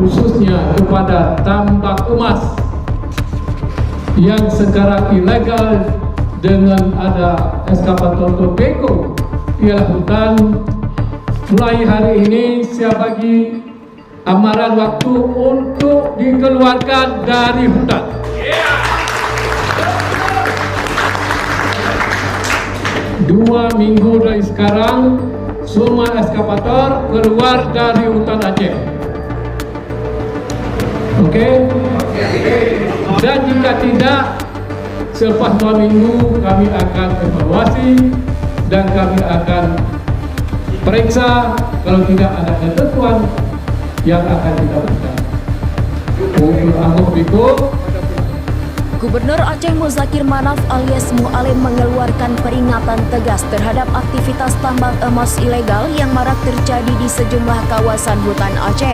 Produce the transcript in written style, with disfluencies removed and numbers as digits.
khususnya kepada tambak emas yang sekarang ilegal dengan ada eskavator Topeco ialah hutan. Mulai hari ini saya bagi amaran waktu untuk dikeluarkan dari hutan. 2 minggu dari sekarang semua eskavator keluar dari hutan Aceh. Oke? Dan jika tidak, selepas 2 minggu kami akan evaluasi dan kami akan periksa kalau tidak ada ketentuan yang akan kita berikan. Untuk anggota Biko, Gubernur Aceh Muzakir Manaf alias Mu'alim mengeluarkan peringatan tegas terhadap aktivitas tambang emas ilegal yang marak terjadi di sejumlah kawasan hutan Aceh.